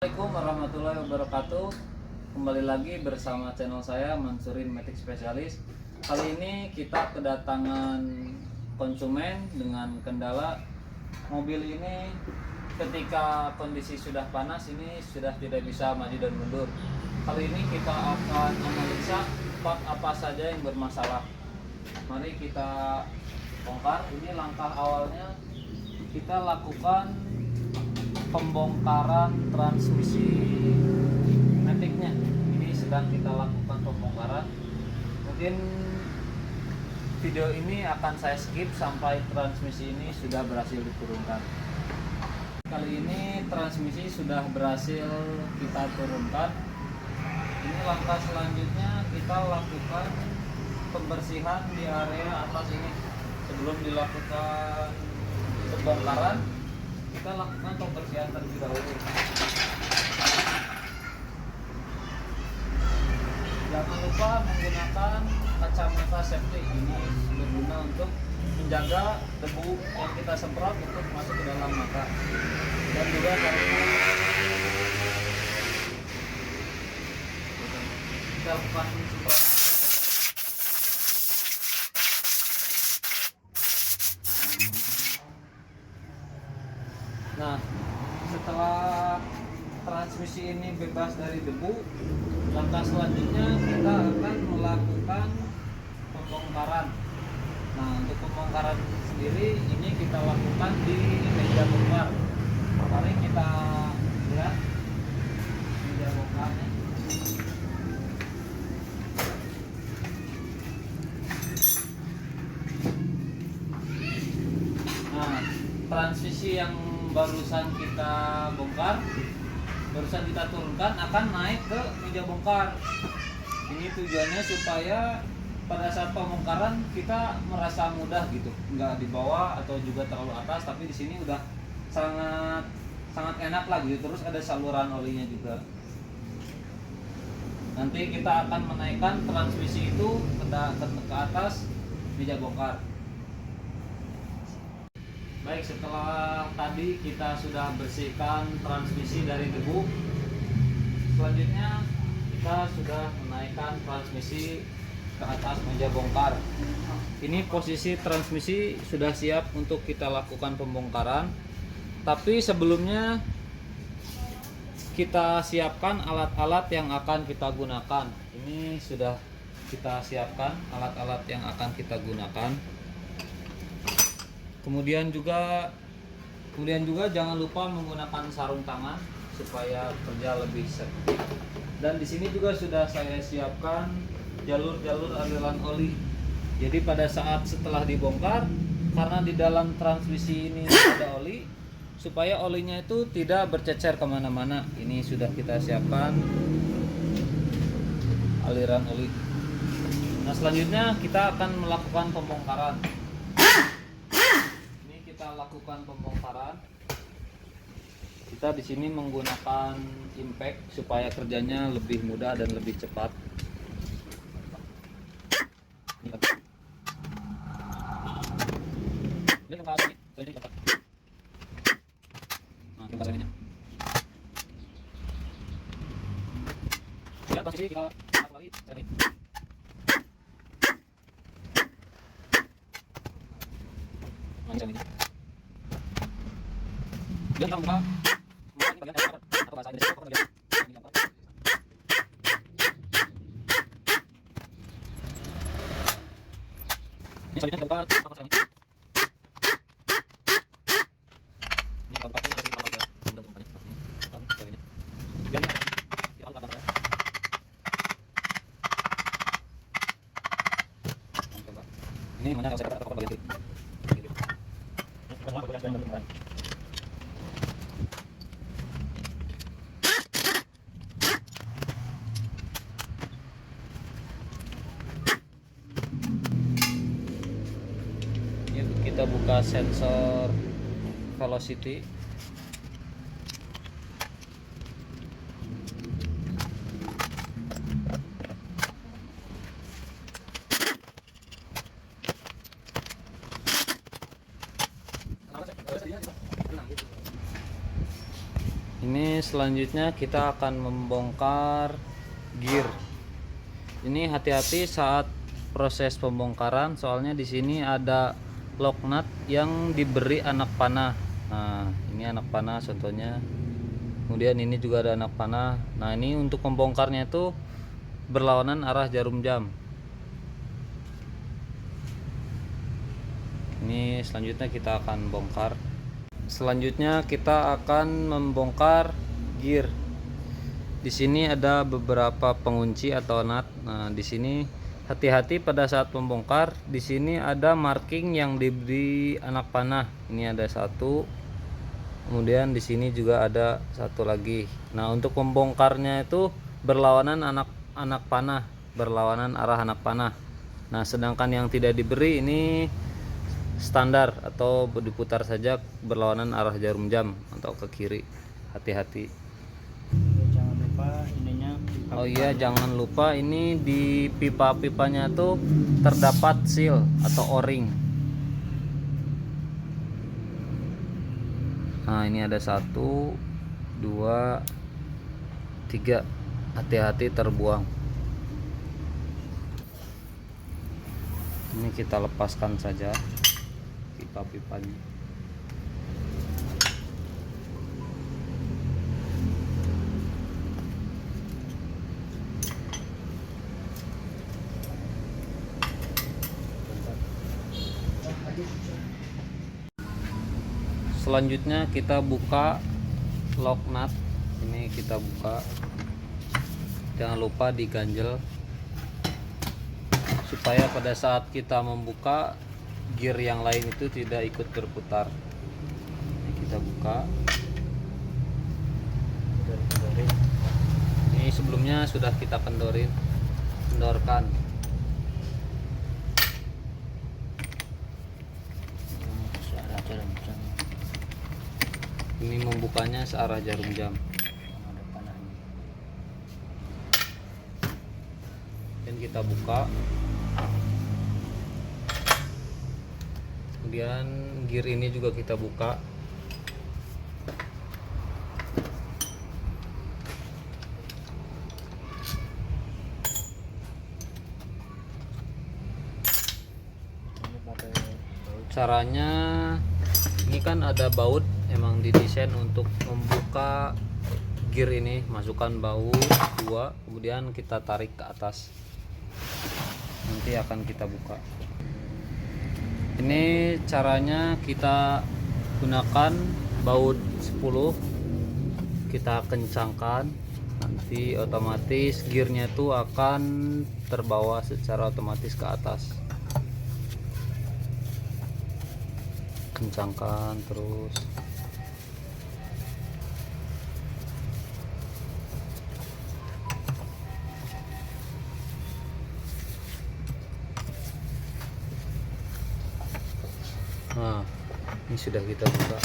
Assalamualaikum warahmatullahi wabarakatuh. Kembali lagi bersama channel saya Mansurin Matic Specialist. Kali ini kita kedatangan konsumen dengan kendala mobil ini ketika kondisi sudah panas ini sudah tidak bisa maju dan mundur. Kali ini kita akan analisa part apa saja yang bermasalah. Mari kita bongkar. Ini langkah awalnya kita lakukan pembongkaran transmisi maticnya. Ini sedang kita lakukan pembongkaran. Mungkin video ini akan saya skip sampai transmisi ini sudah berhasil diturunkan. Kali ini transmisi sudah berhasil kita turunkan. Ini langkah selanjutnya kita lakukan pembersihan di area atas ini. Sebelum dilakukan pembongkaran, kita lakukan pembersihan terlebih dahulu. Jangan lupa menggunakan kacamata safety. Ini berguna untuk menjaga debu yang kita semprot untuk masuk ke dalam mata. Dan juga karena kita lakukan semprot. Nah, setelah transmisi ini bebas dari debu, langkah selanjutnya kita akan melakukan pembongkaran. Nah, untuk pembongkaran sendiri ini kita lakukan di meja bongkar. Mari kita lihat meja bongkarnya. Nah, transmisi yang barusan kita bongkar, barusan kita turunkan akan naik ke meja bongkar. Ini tujuannya supaya pada saat pembongkaran kita merasa mudah gitu, nggak di bawah atau juga terlalu atas, tapi di sini udah sangat enak lah gitu. Terus ada saluran olinya juga. Nanti kita akan menaikkan transmisi itu ke atas meja bongkar. Baik, setelah tadi kita sudah bersihkan transmisi dari debu, selanjutnya kita sudah menaikkan transmisi ke atas meja bongkar. Ini posisi transmisi sudah siap untuk kita lakukan pembongkaran. Tapi sebelumnya kita siapkan alat-alat yang akan kita gunakan. Ini sudah kita siapkan alat-alat yang akan kita gunakan. Kemudian juga jangan lupa menggunakan sarung tangan supaya kerja lebih safety. Dan di sini juga sudah saya siapkan jalur-jalur aliran oli. Jadi pada saat setelah dibongkar, karena di dalam transmisi ini ada oli, supaya olinya itu tidak bercecer kemana-mana. Ini sudah kita siapkan aliran oli. Nah, selanjutnya kita akan melakukan pembongkaran. Kita lakukan pembongkaran. Kita di sini menggunakan impact supaya kerjanya lebih mudah dan lebih cepat. Nah, posisi kita lagi. Dia kamu buka bagian atau bahasa Inggris apa bagian ini apa? Ini selanjutnya kita buka apa sekarang ini? Ini kalau pakai dari bawah ya, sudah tumpahnya. Ini. Biar ini di awal belakang ya. Ini mana kalau saya kata apa bagian ini? Semua bagian yang kita buka sensor velocity. selanjutnya kita akan membongkar gear. Ini hati-hati saat proses pembongkaran, soalnya di sini ada lock nut yang diberi anak panah. Nah, ini anak panah contohnya. Kemudian ini juga ada anak panah. Nah, ini untuk membongkarnya itu berlawanan arah jarum jam. Ini selanjutnya kita akan bongkar. Selanjutnya kita akan membongkar gear. Di sini ada beberapa pengunci atau nut. Nah, di sini hati-hati pada saat membongkar. Di sini ada marking yang diberi anak panah. Ini ada satu. Kemudian di sini juga ada satu lagi. Nah, untuk membongkarnya itu berlawanan anak panah, berlawanan arah anak panah. Nah, sedangkan yang tidak diberi ini standar atau diputar saja berlawanan arah jarum jam atau ke kiri. Hati-hati. Jangan lupa ininya pipa. Oh iya, jangan lupa ini di pipa-pipanya tuh terdapat seal atau o-ring. Nah, ini ada 1 2 3. Hati-hati terbuang. Ini kita lepaskan saja pipa-pipanya. Selanjutnya kita buka lock nut. Ini kita buka, jangan lupa diganjel supaya pada saat kita membuka gear yang lain itu tidak ikut berputar. Ini kita buka. Ini sebelumnya sudah kita kendorkan. Ini membukanya searah jarum jam. Dan kita buka. Kemudian gear ini juga kita buka. Caranya ini kan ada baut, emang didesain untuk membuka gear ini. Masukkan baut 2, kemudian kita tarik ke atas, nanti akan kita buka. Ini caranya, kita gunakan baut 10, kita kencangkan, nanti otomatis gearnya itu akan terbawa secara otomatis ke atas. Kencangkan terus. Nah, ini sudah kita buka.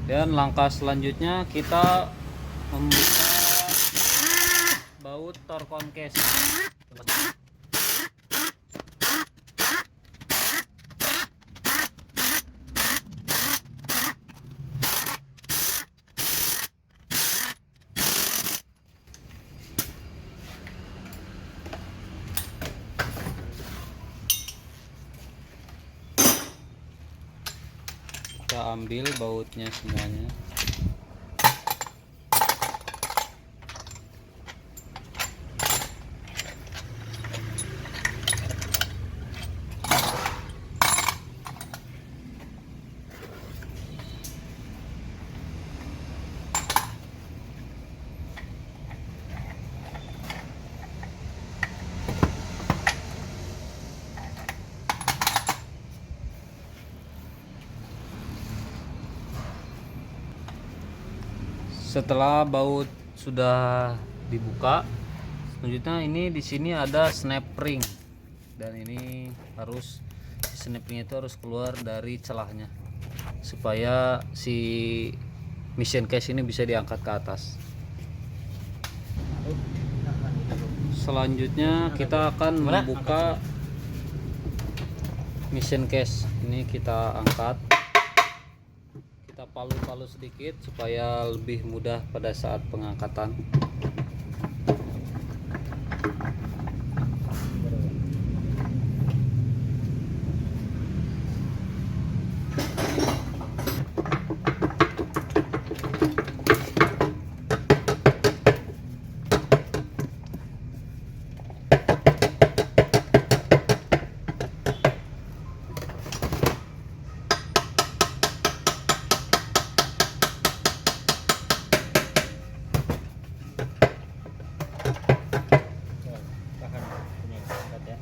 Dan langkah selanjutnya kita membuka baut torkon case. Kita ambil bautnya semuanya. Setelah baut sudah dibuka, selanjutnya ini di sini ada snap ring, dan ini harus snap ring itu harus keluar dari celahnya supaya si mission case ini bisa diangkat ke atas. Selanjutnya kita akan membuka mission case. Ini kita angkat. palu-palu sedikit supaya lebih mudah pada saat pengangkatan. Tahan ini angkat ya.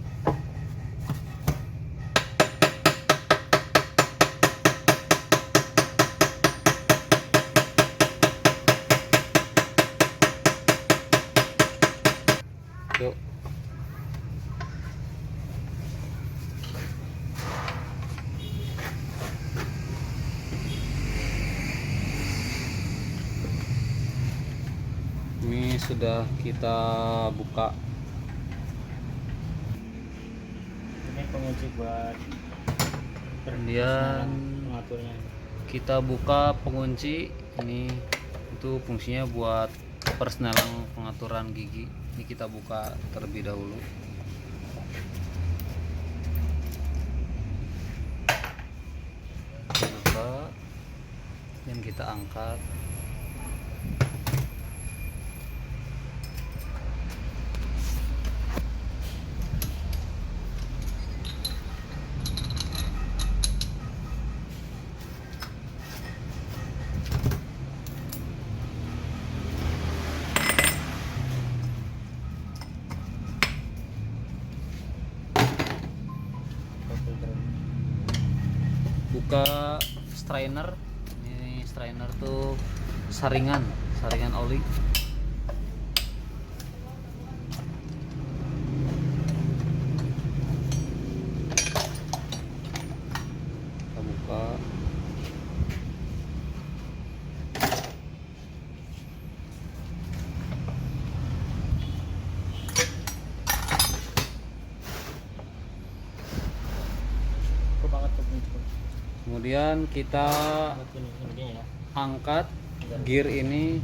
Yuk. Ini sudah kita buka. Ini pengunci buat Kemudian mengaturnya. kita buka pengunci. Ini itu fungsinya buat persnelang pengaturan gigi. Ini kita buka terlebih dahulu. Kita buka dan kita angkat. Buka strainer. Ini strainer tuh saringan oli. Kita buka. Cukup banget pengunci. Kemudian kita Ini ya. angkat gear ini,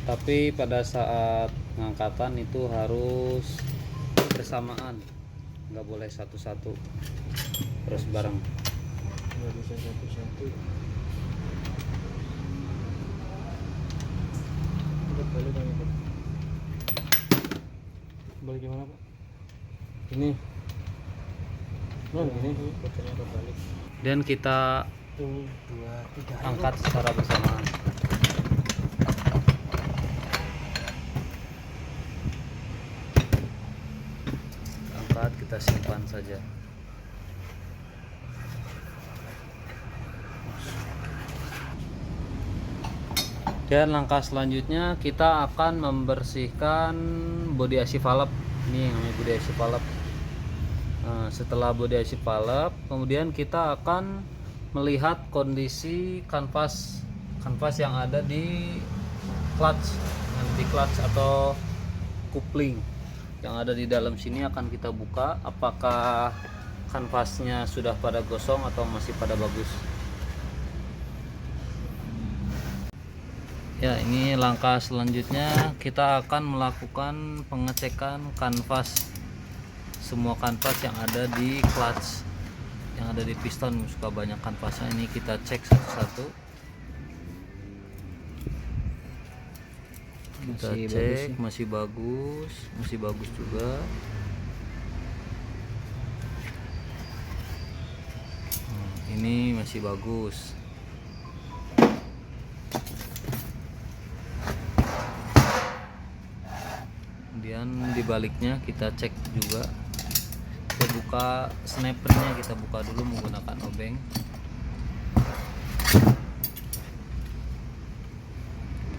tapi pada saat pengangkatan itu harus bersamaan, nggak boleh satu-satu, terus bareng. Nggak bisa satu-satu. Balik kan itu. Balik gimana Pak? Ini. Nah, gini putarnya kebalik. Dan kita Ini 2, 3. angkat secara bersamaan. Angkat, kita simpan saja. Dan langkah selanjutnya kita akan membersihkan bodi IC valve. Ini yang namanya bodi IC valve. Nah, setelah bodi IC valve, kemudian kita akan melihat kondisi kanvas yang ada di clutch atau coupling yang ada di dalam sini. Akan kita buka apakah kanvasnya sudah pada gosong atau masih pada bagus. Ya, ini langkah selanjutnya kita akan melakukan pengecekan kanvas, semua kanvas yang ada di clutch, yang ada di piston. Suka banyak kanvasnya, ini kita cek satu-satu. Kita cek, masih bagus juga. Ini masih bagus. Kemudian di baliknya kita cek juga. Kita buka snipernya, kita buka dulu menggunakan obeng.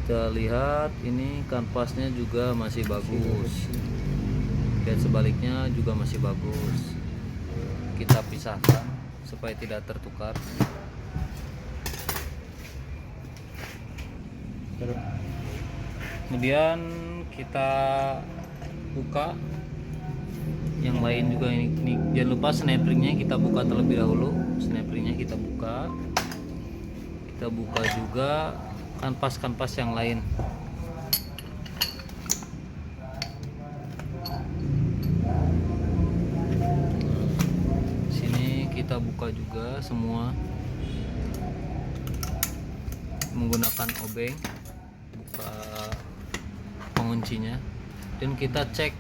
Kita lihat ini kanvasnya juga masih bagus. Dan sebaliknya juga masih bagus. Kita pisahkan supaya tidak tertukar. Kemudian kita buka yang lain juga. Ini jangan lupa snap ringnya kita buka terlebih dahulu. Snap ringnya kita buka. Kita buka juga kanvas-kanvas yang lain. Sini kita buka juga semua menggunakan obeng, buka penguncinya, dan kita cek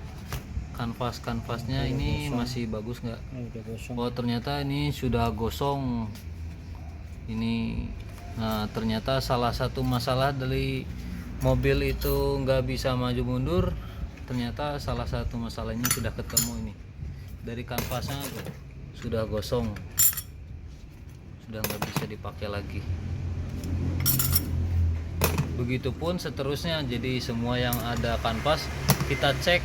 kanvasnya ini masih bagus nggak. Udah kosong. Oh ternyata ini sudah gosong ini. Nah ternyata salah satu masalah dari mobil itu nggak bisa maju mundur. Ternyata salah satu masalahnya sudah ketemu ini, dari kanvasnya sudah gosong, sudah nggak bisa dipakai lagi. Begitupun seterusnya, jadi semua yang ada kanvas kita cek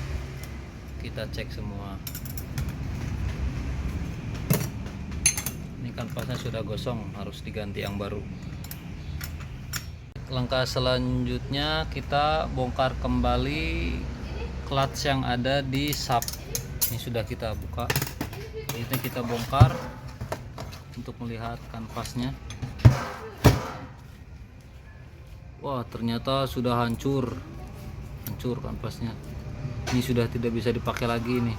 semua. Ini kanvasnya sudah gosong, harus diganti yang baru. Langkah selanjutnya kita bongkar kembali clutch yang ada di sub. Ini sudah kita buka, ini kita bongkar untuk melihat kanvasnya. Wah ternyata sudah hancur kanvasnya. Ini sudah tidak bisa dipakai lagi, ini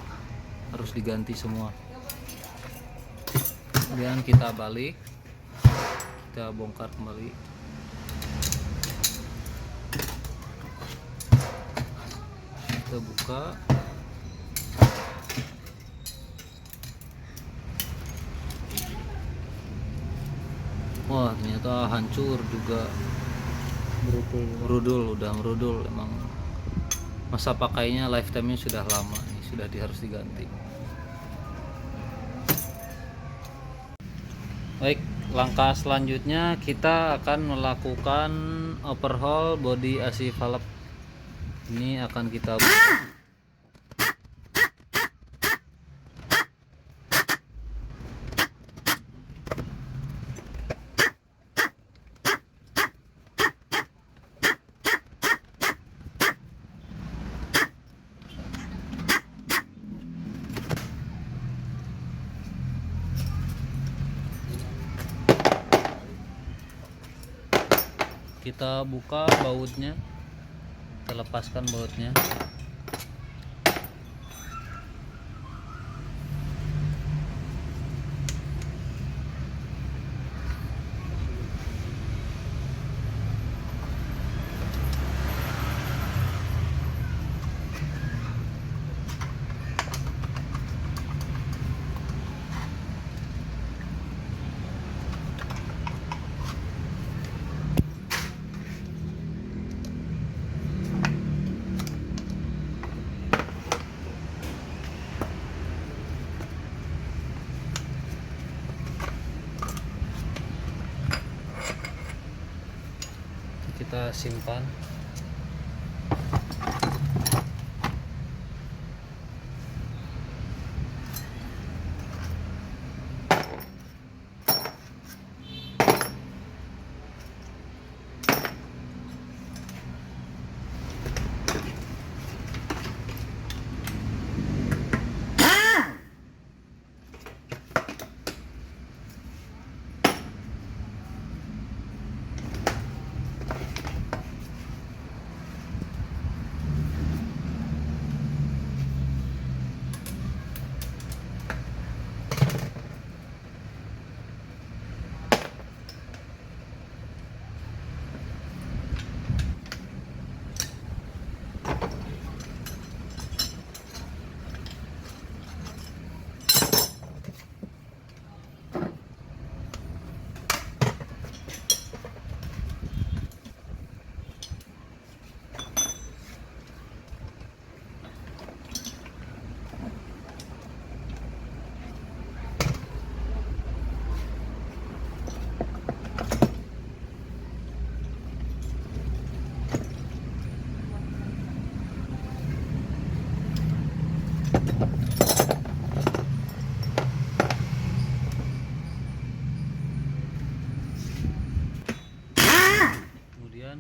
harus diganti semua. Kemudian kita balik, kita bongkar kembali. Kita buka. Wah ternyata hancur juga, udah merudul. Emang masa pakainya lifetime-nya sudah lama, ini sudah harus diganti. Baik, langkah selanjutnya kita akan melakukan overhaul bodi AC valve. Ini akan kita buka. Kita buka bautnya, kita lepaskan bautnya. Kita simpan.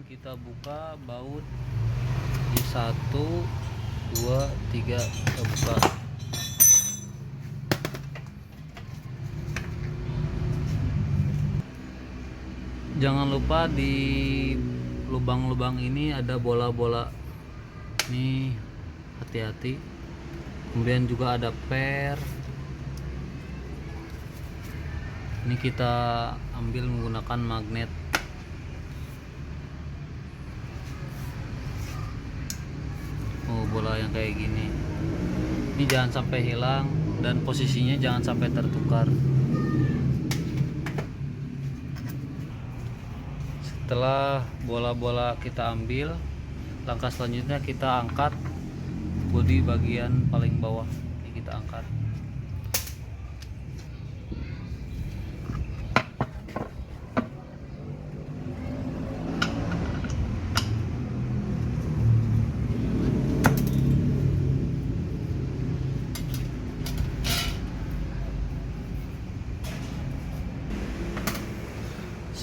Kita buka baut di 1, 2, 3, kita buka. Jangan lupa di lubang-lubang ini ada bola-bola, nih hati-hati. Kemudian juga ada per, ini kita ambil menggunakan magnet. Oh, bola yang kayak gini ini jangan sampai hilang dan posisinya jangan sampai tertukar. Setelah bola-bola kita ambil, langkah selanjutnya kita angkat bodi bagian paling bawah. Ini kita angkat.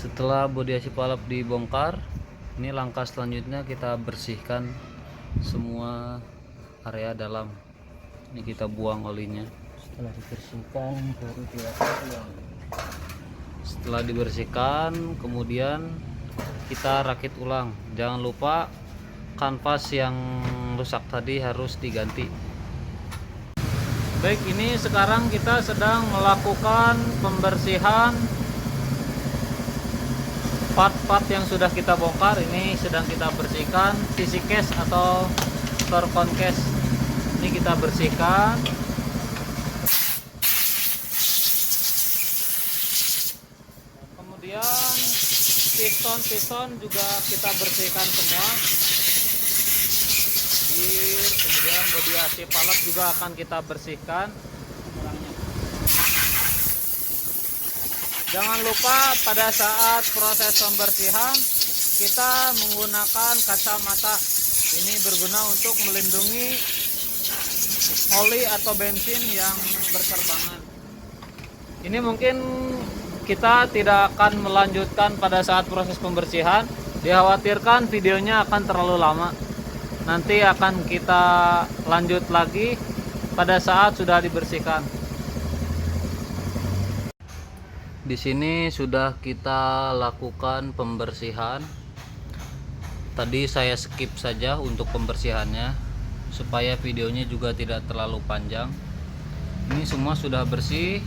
Setelah bodi AC palap dibongkar, ini langkah selanjutnya kita bersihkan semua area dalam. Ini kita buang olinya. Setelah dibersihkan baru dilakukan. Setelah dibersihkan, kemudian kita rakit ulang. Jangan lupa kanvas yang rusak tadi harus diganti. Baik, ini sekarang kita sedang melakukan pembersihan part-part yang sudah kita bongkar. Ini sedang kita bersihkan sisi case atau torkon case. Ini kita bersihkan. Kemudian piston juga kita bersihkan semua. Gear, kemudian bodi AC palap juga akan kita bersihkan. Jangan lupa pada saat proses pembersihan kita menggunakan kacamata. Ini berguna untuk melindungi oli atau bensin yang berterbangan. Ini mungkin kita tidak akan melanjutkan pada saat proses pembersihan. Dikhawatirkan videonya akan terlalu lama. Nanti akan kita lanjut lagi pada saat sudah dibersihkan. Di sini sudah kita lakukan pembersihan. Tadi saya skip saja untuk pembersihannya supaya videonya juga tidak terlalu panjang. Ini semua sudah bersih.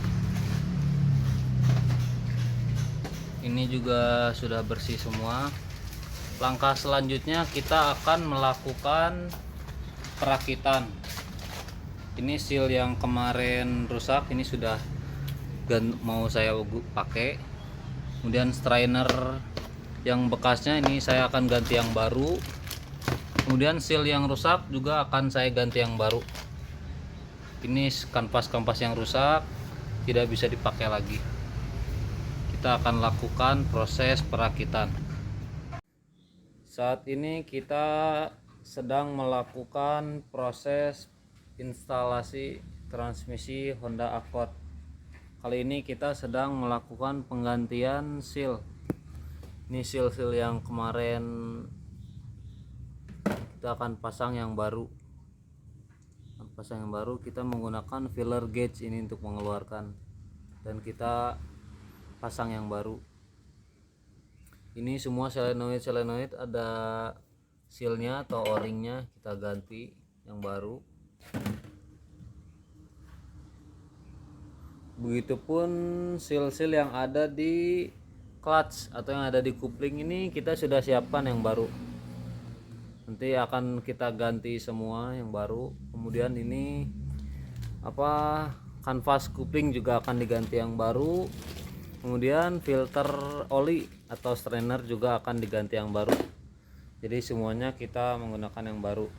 Ini juga sudah bersih semua. Langkah selanjutnya kita akan melakukan perakitan. Ini seal yang kemarin rusak, ini sudah mau saya pakai. Kemudian strainer yang bekasnya ini saya akan ganti yang baru. Kemudian seal yang rusak juga akan saya ganti yang baru. Ini kanvas yang rusak tidak bisa dipakai lagi. Kita akan lakukan proses perakitan. Saat ini kita sedang melakukan proses instalasi transmisi Honda Accord. Kali ini kita sedang melakukan penggantian seal. Ini seal yang kemarin kita akan pasang yang baru. Kita menggunakan filler gauge ini untuk mengeluarkan, dan kita pasang yang baru. Ini semua solenoid ada sealnya atau o-ringnya, kita ganti yang baru. Begitupun seal yang ada di clutch atau yang ada di kupling ini kita sudah siapkan yang baru. Nanti akan kita ganti semua yang baru. Kemudian ini kanvas kupling juga akan diganti yang baru. Kemudian filter oli atau strainer juga akan diganti yang baru. Jadi semuanya kita menggunakan yang baru.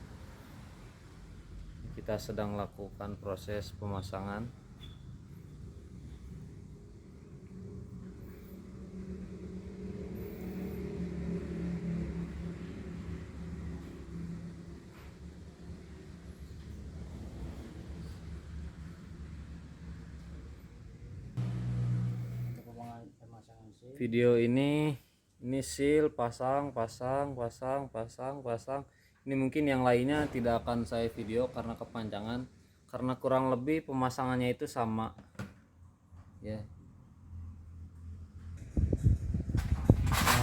Kita sedang lakukan proses pemasangan. Video ini seal pasang. Ini mungkin yang lainnya tidak akan saya video karena kepanjangan, karena kurang lebih pemasangannya itu sama ya.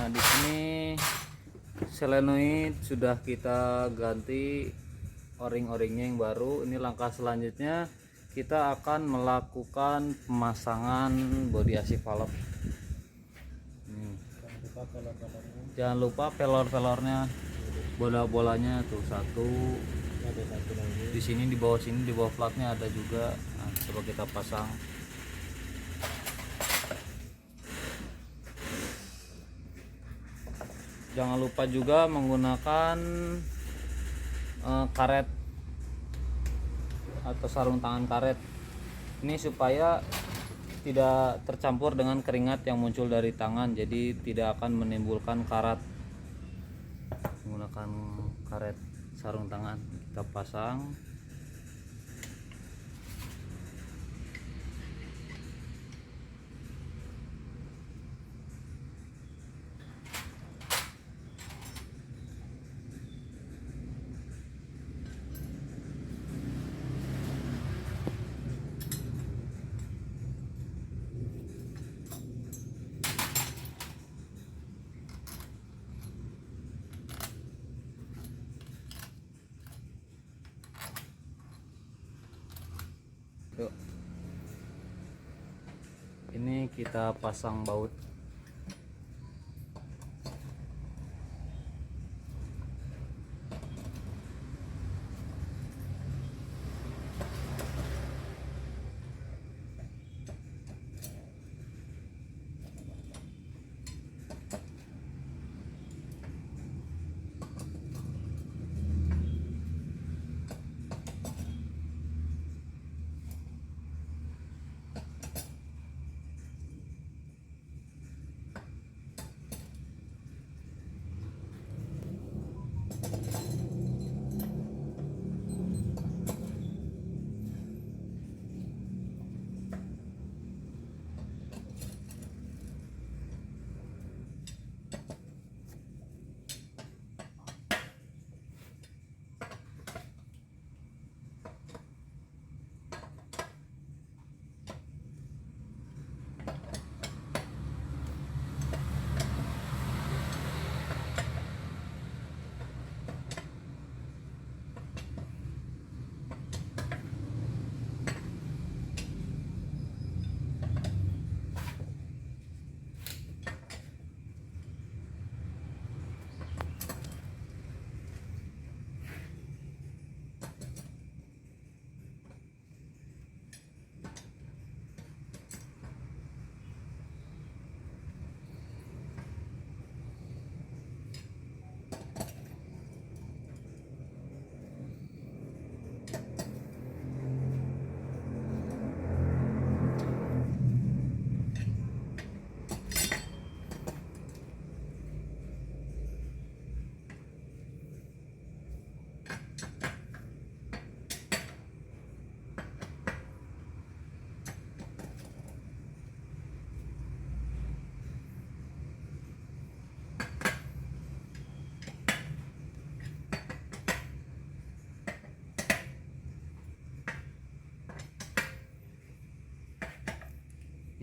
Nah, di sini solenoid sudah kita ganti o-ring-o-ringnya yang baru. Ini langkah selanjutnya kita akan melakukan pemasangan bodi AC valve. Jangan lupa pelor-pelornya, bola-bolanya tuh satu. Ada satu lagi. Di sini di bawah platnya ada juga. Nah, coba kita pasang. Jangan lupa juga menggunakan karet atau sarung tangan karet. Ini supaya tidak tercampur dengan keringat yang muncul dari tangan, jadi tidak akan menimbulkan karat. Menggunakan karet sarung tangan kita pasang. Yuk. Ini kita pasang baut.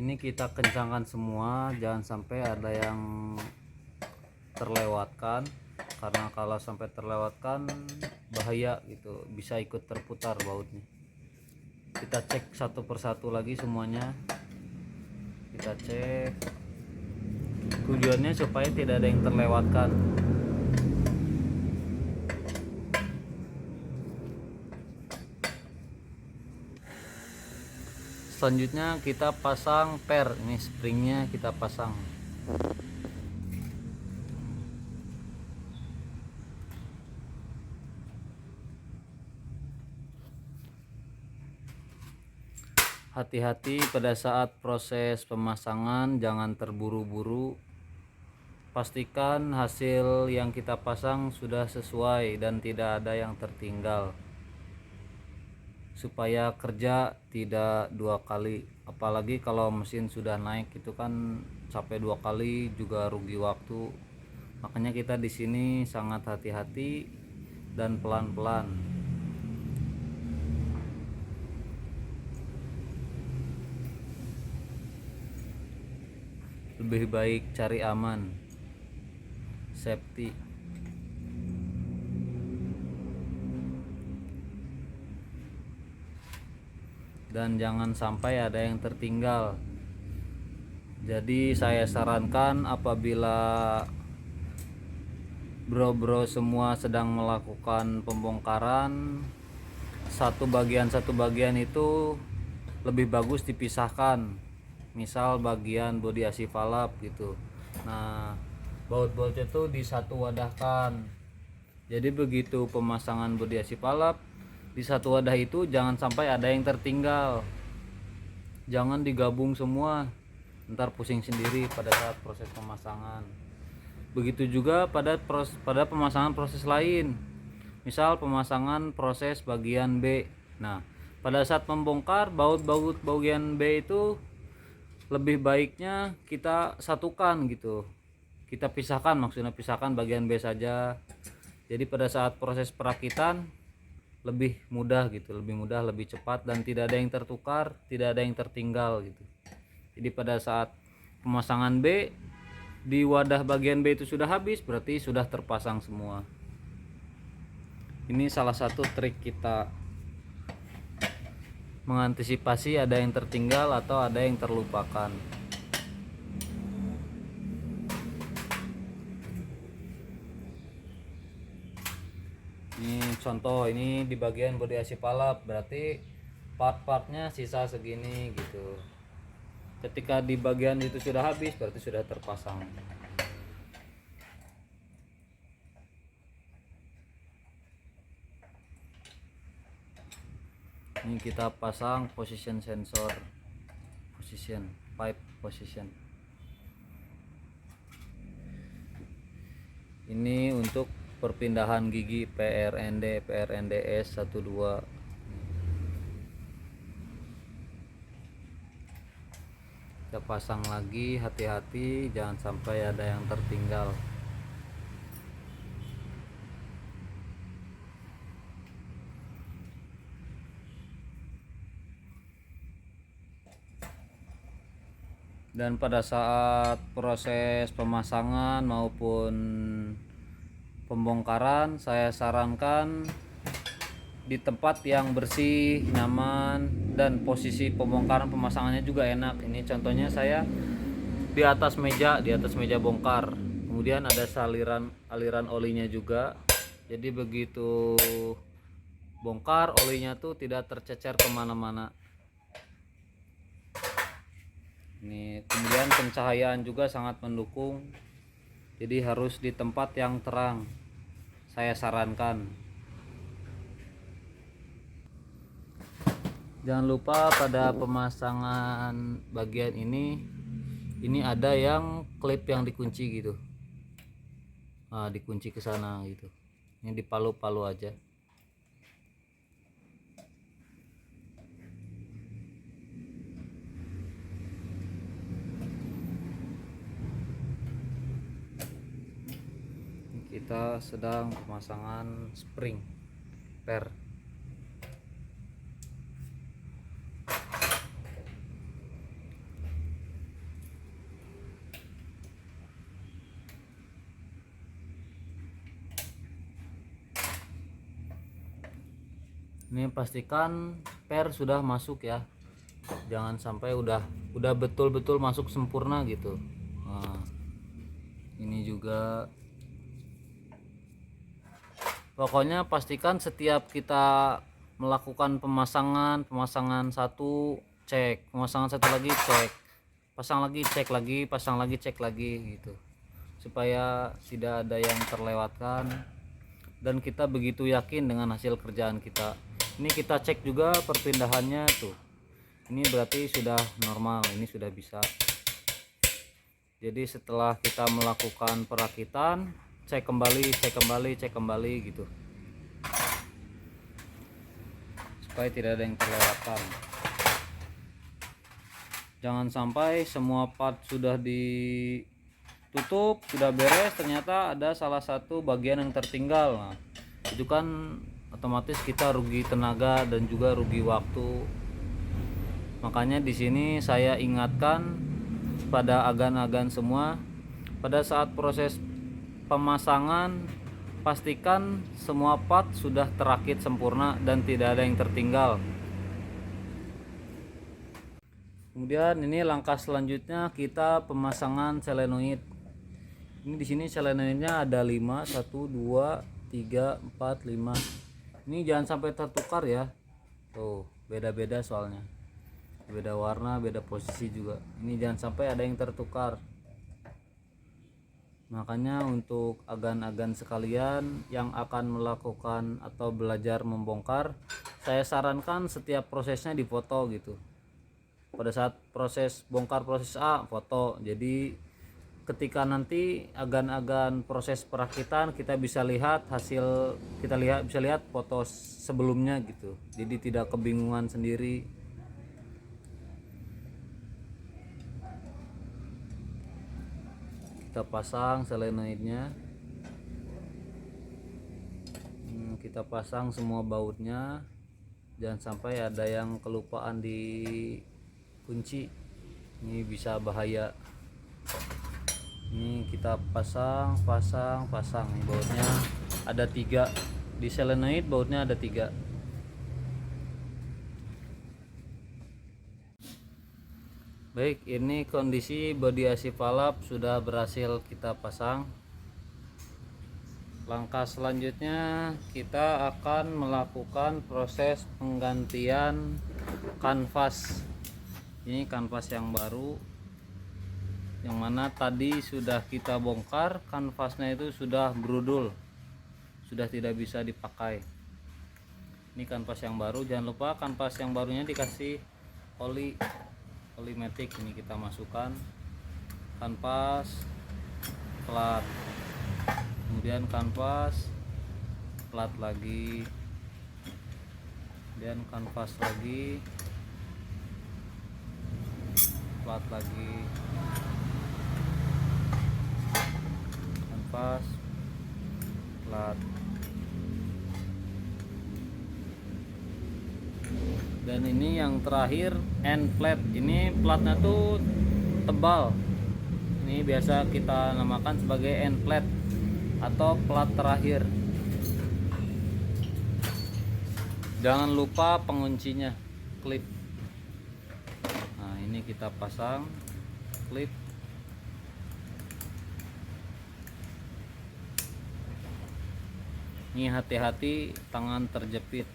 Ini kita kencangkan semua, jangan sampai ada yang terlewatkan, karena kalau sampai terlewatkan bahaya gitu, bisa ikut terputar bautnya. Kita cek satu persatu lagi semuanya, kita cek tujuannya supaya tidak ada yang terlewatkan. Selanjutnya kita pasang per, ini springnya kita pasang. Hati-hati pada saat proses pemasangan, jangan terburu-buru. Pastikan hasil yang kita pasang sudah sesuai dan tidak ada yang tertinggal, supaya kerja tidak dua kali. Apalagi kalau mesin sudah naik itu kan sampai 2 kali juga rugi waktu. Makanya kita di sini sangat hati-hati dan pelan-pelan. Lebih baik cari aman. safety. Dan jangan sampai ada yang tertinggal. Jadi saya sarankan apabila bro-bro semua sedang melakukan pembongkaran, satu bagian itu lebih bagus dipisahkan. Misal bagian bodi AC valve gitu. Nah, baut-bautnya tuh di satu wadahkan. Jadi begitu pemasangan bodi AC valve di satu wadah itu jangan sampai ada yang tertinggal. Jangan digabung semua, ntar pusing sendiri pada saat proses pemasangan. Begitu juga pada pemasangan proses lain. Misal pemasangan proses bagian B. Nah, pada saat membongkar baut-baut bagian B itu lebih baiknya kita satukan gitu. Kita pisahkan, maksudnya pisahkan bagian B saja. Jadi pada saat proses perakitan lebih mudah gitu, lebih cepat dan tidak ada yang tertukar, tidak ada yang tertinggal gitu. Jadi pada saat pemasangan B di wadah bagian B itu sudah habis, berarti sudah terpasang semua. Ini salah satu trik kita mengantisipasi ada yang tertinggal atau ada yang terlupakan. Ini contoh, ini di bagian bodi AC valve, berarti part-partnya sisa segini gitu. Ketika di bagian itu sudah habis, berarti sudah terpasang. Ini kita pasang position sensor, pipe position. Ini untuk perpindahan gigi PRNDS 12. Kita pasang lagi, hati-hati jangan sampai ada yang tertinggal. Dan pada saat proses pemasangan maupun pembongkaran, saya sarankan di tempat yang bersih, nyaman, dan posisi pembongkaran pemasangannya juga enak. Ini contohnya saya di atas meja bongkar. Kemudian ada aliran olinya juga. Jadi begitu bongkar, olinya tuh tidak tercecer kemana-mana. Ini kemudian pencahayaan juga sangat mendukung. Jadi harus di tempat yang terang. Saya sarankan. Jangan lupa pada pemasangan bagian ini ada yang klip yang dikunci gitu. Nah, dikunci ke sana gitu. Ini dipalu-palu aja. Kita sedang pemasangan spring per. Ini pastikan per sudah masuk ya, jangan sampai udah betul-betul masuk sempurna gitu. Nah, ini juga pokoknya pastikan setiap kita melakukan pemasangan satu cek, pemasangan satu lagi cek, pasang lagi cek lagi, pasang lagi cek lagi gitu, supaya tidak ada yang terlewatkan dan kita begitu yakin dengan hasil kerjaan kita. Ini kita cek juga perpindahannya tuh, ini berarti sudah normal, ini sudah bisa. Jadi setelah kita melakukan perakitan, cek kembali gitu, supaya tidak ada yang terlewatkan. Jangan sampai semua part sudah ditutup, sudah beres, ternyata ada salah satu bagian yang tertinggal. Nah, itu kan otomatis kita rugi tenaga dan juga rugi waktu. Makanya di sini saya ingatkan pada agan-agan semua, pada saat proses pemasangan, pastikan semua part sudah terakit sempurna dan tidak ada yang tertinggal. Kemudian ini langkah selanjutnya kita pemasangan solenoid. Ini di sini solenoidnya ada 5, 1 2 3 4 5. Ini jangan sampai tertukar ya. Tuh, beda-beda soalnya. Beda warna, beda posisi juga. Ini jangan sampai ada yang tertukar. Makanya untuk agan-agan sekalian yang akan melakukan atau belajar membongkar, saya sarankan setiap prosesnya difoto gitu. Pada saat proses bongkar proses A, foto. Jadi ketika nanti agan-agan proses perakitan kita bisa lihat hasil, bisa lihat foto sebelumnya gitu. Jadi tidak kebingungan sendiri. Kita pasang solenoidnya, kita pasang semua bautnya, jangan sampai ada yang kelupaan di kunci, ini bisa bahaya. Ini kita pasang nih, bautnya ada 3 di solenoid, bautnya ada 3. Baik, ini kondisi bodi AC valve sudah berhasil kita pasang. Langkah selanjutnya kita akan melakukan proses penggantian kanvas. Ini kanvas yang baru, yang mana tadi sudah kita bongkar, kanvasnya itu sudah brudul, sudah tidak bisa dipakai. Ini kanvas yang baru. Jangan lupa kanvas yang barunya dikasih oli matic. Ini kita masukkan kanvas plat, kemudian kanvas plat lagi, kemudian kanvas lagi, plat lagi, kanvas plat. Dan ini yang terakhir end plate. Ini platnya tuh tebal. Ini biasa kita namakan sebagai end plate atau plat terakhir. Jangan lupa penguncinya, klip. Nah, ini kita pasang klip. Ini hati-hati tangan terjepit.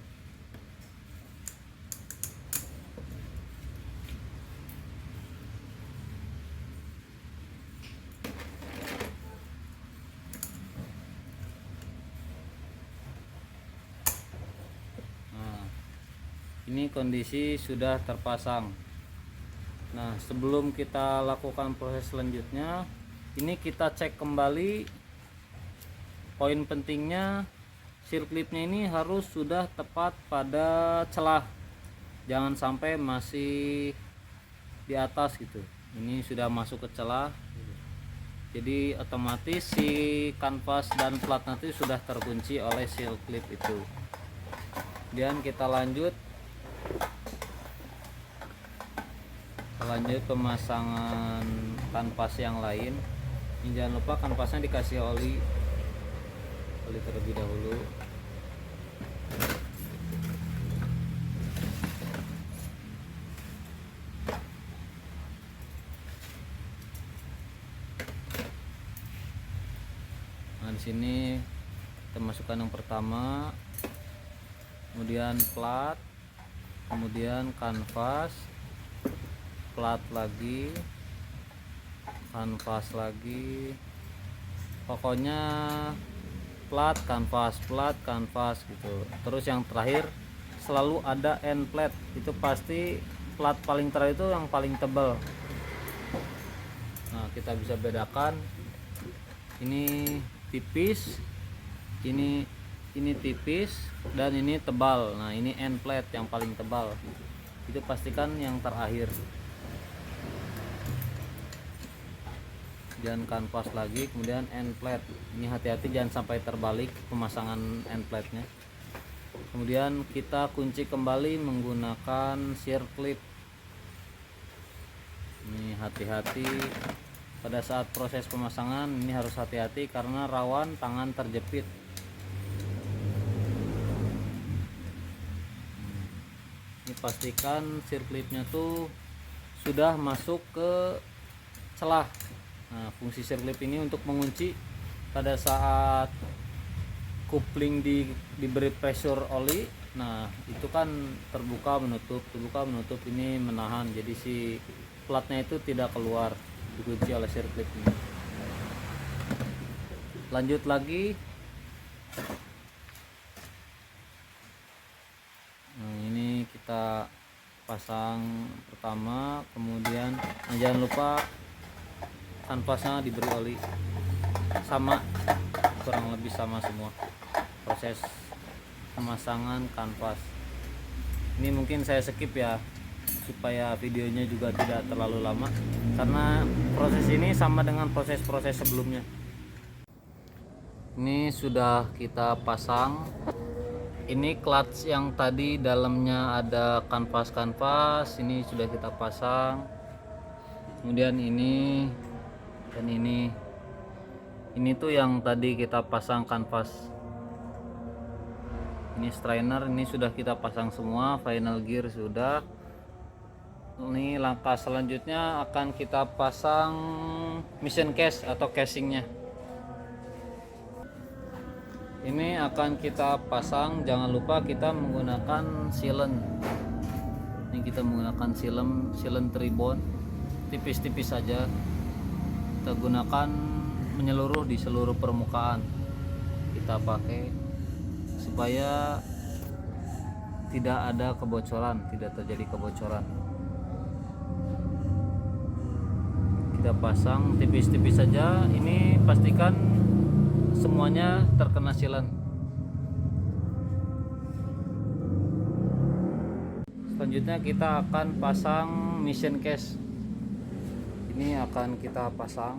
Ini kondisi sudah terpasang. Nah, sebelum kita lakukan proses selanjutnya, ini kita cek kembali. Poin pentingnya, seal clipnya ini harus sudah tepat pada celah, jangan sampai masih di atas gitu. Ini sudah masuk ke celah, jadi otomatis si kanvas dan plat nanti sudah terkunci oleh seal clip itu. Kemudian kita lanjut pemasangan kanvas yang lain. Ini jangan lupa kanvasnya dikasih oli terlebih dahulu. Nah, di sini kita masukkan yang pertama, kemudian plat, kemudian kanvas, plat lagi, kanvas lagi, pokoknya plat kanvas gitu. Terus yang terakhir selalu ada end plate, itu pasti plat paling terakhir itu yang paling tebal. Nah, kita bisa bedakan ini tipis, ini tipis, dan ini tebal. Nah, ini end plate yang paling tebal, itu pastikan yang terakhir. Dan kanvas lagi, kemudian end plate. Ini hati-hati jangan sampai terbalik pemasangan end plate nya. Kemudian kita kunci kembali menggunakan shear clip. Ini hati-hati pada saat proses pemasangan ini harus hati-hati karena rawan tangan terjepit. Ini pastikan sirklipnya tuh sudah masuk ke celah. Nah, fungsi sirklip ini untuk mengunci pada saat coupling diberi pressure oli. Nah, itu kan terbuka menutup ini menahan, jadi si platnya itu tidak keluar, dikunci oleh sirklip ini. Lanjut lagi. Nah, ini kita pasang pertama, kemudian jangan lupa kanvasnya diberi oli, sama, kurang lebih sama semua proses pemasangan kanvas. Ini mungkin saya skip ya supaya videonya juga tidak terlalu lama, karena proses ini sama dengan proses-proses sebelumnya. Ini sudah kita pasang. Ini clutch yang tadi dalamnya ada kanvas, ini sudah kita pasang. Kemudian ini dan ini tuh yang tadi kita pasang kanvas. Ini strainer, ini sudah kita pasang semua. Final gear sudah. Ini langkah selanjutnya akan kita pasang mission case atau casingnya. Ini akan kita pasang, jangan lupa kita menggunakan sealant. Ini kita menggunakan sealant ribon, tipis-tipis saja. Kita gunakan menyeluruh di seluruh permukaan. Kita pakai supaya tidak ada kebocoran, tidak terjadi kebocoran. Kita pasang tipis-tipis saja. Ini pastikan semuanya terkena sealant. Selanjutnya kita akan pasang mission case. Ini akan kita pasang.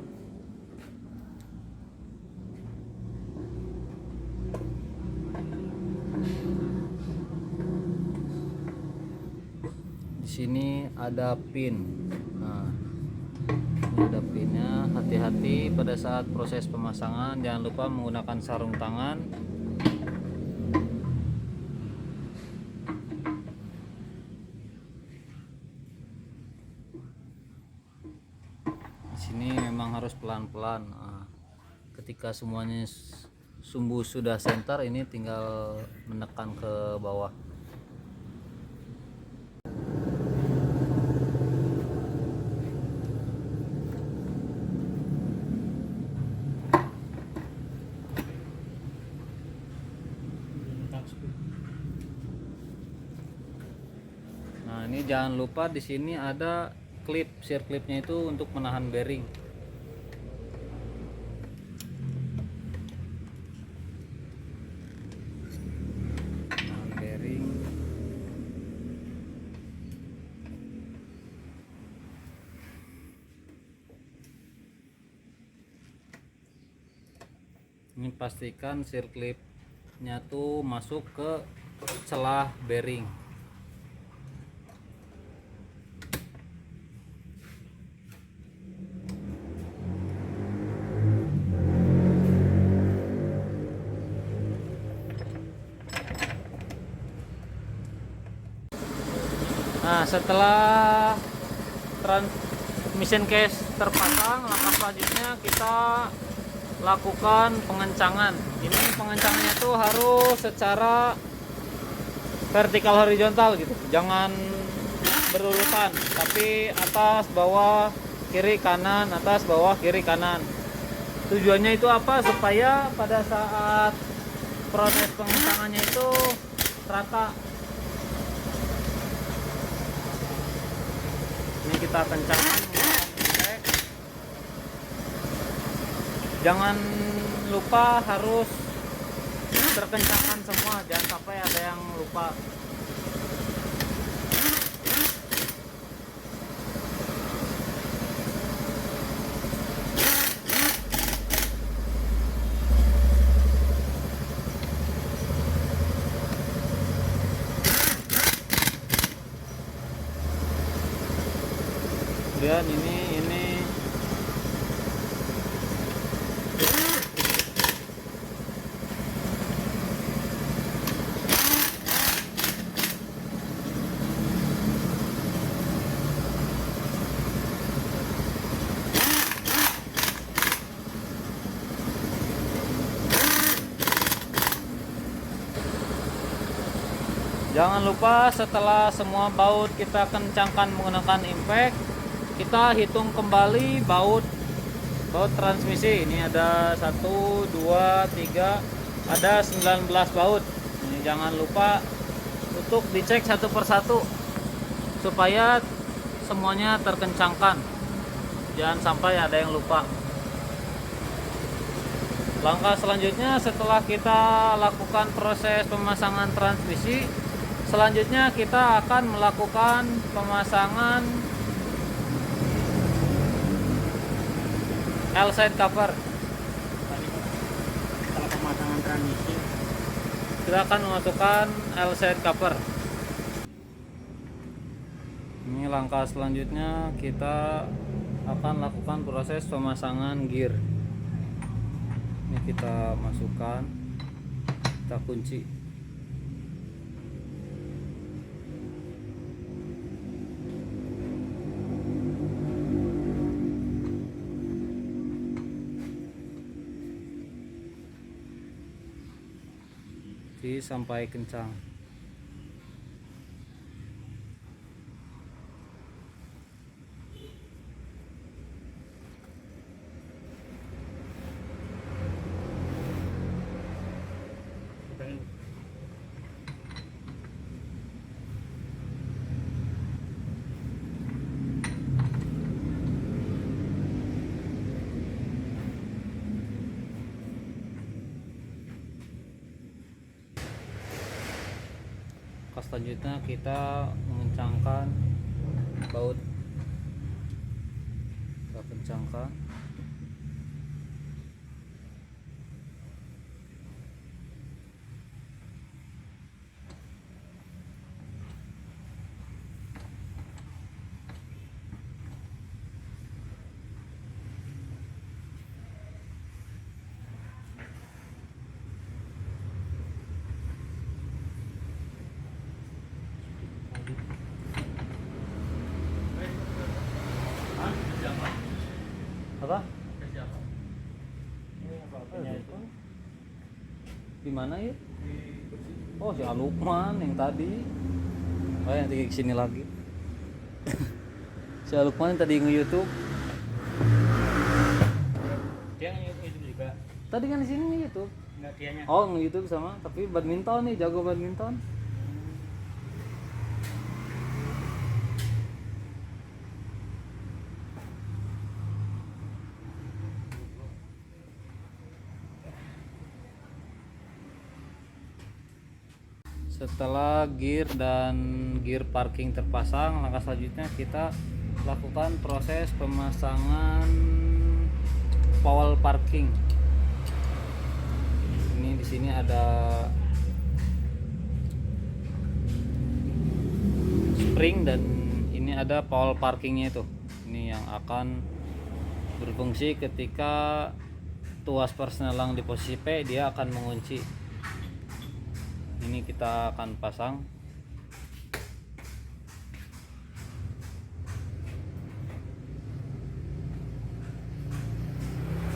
Di sini ada pin. Nah, ini ada pinnya. Hati-hati pada saat proses pemasangan, jangan lupa menggunakan sarung tangan. Di sini memang harus pelan-pelan. Nah, ketika semuanya sumbu sudah center, ini tinggal menekan ke bawah. Nah, ini jangan lupa di sini ada klip, sirklipnya itu untuk menahan bearing. Menahan bearing. Ini pastikan sirklipnya tuh masuk ke celah bearing. Nah, setelah transmission case terpasang, langkah selanjutnya kita lakukan pengencangan. Ini pengencangannya tuh harus secara vertikal horizontal gitu, jangan berurutan, tapi atas bawah kiri kanan, atas bawah kiri kanan. Tujuannya itu apa? Supaya pada saat proses pengencangannya itu rata. Ini kita kencangkan, jangan lupa harus terkencangkan semua, jangan sampai ada yang lupa. Kemudian ini Jangan lupa setelah semua baut kita kencangkan menggunakan impact, kita hitung kembali baut transmisi. Ini ada 1 2 3, ada 19 baut. Ini jangan lupa untuk dicek satu persatu supaya semuanya terkencangkan. Jangan sampai ada yang lupa. Langkah selanjutnya setelah kita lakukan proses pemasangan transmisi, selanjutnya kita akan melakukan pemasangan L-side cover. Setelah pemasangan transmisi, Kita akan memasukkan L-side cover. Ini langkah selanjutnya kita akan lakukan proses pemasangan gear. Ini kita masukkan, kita kunci. Sampai kencang. Selanjutnya kita mengencangkan baut, kita kencangkan. Apa? Di mana ya? Oh, si Alukman yang tadi. Oh, yang ke sini lagi. Si Alukman yang tadi nge-YouTube. dia nge-YouTube juga. Tadi kan di sini nge-YouTube. Enggak dianya. Oh, nge-YouTube sama, tapi badminton nih, jago badminton. Setelah gear dan gear parking terpasang, langkah selanjutnya kita lakukan proses pemasangan pawal parking. Ini di sini ada spring dan ini ada pawal parkingnya itu. Ini yang akan berfungsi ketika tuas persnelang di posisi P, dia akan mengunci. Ini kita akan pasang.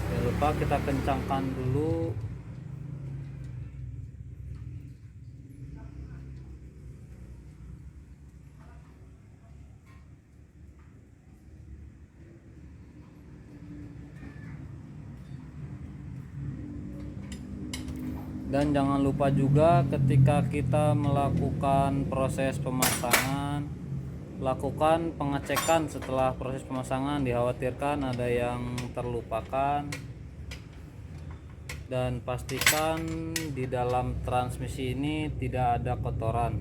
Jangan lupa kita kencangkan dulu. Dan jangan lupa juga ketika kita melakukan proses pemasangan, lakukan pengecekan setelah proses pemasangan. Dikhawatirkan ada yang terlupakan, dan pastikan di dalam transmisi ini tidak ada kotoran,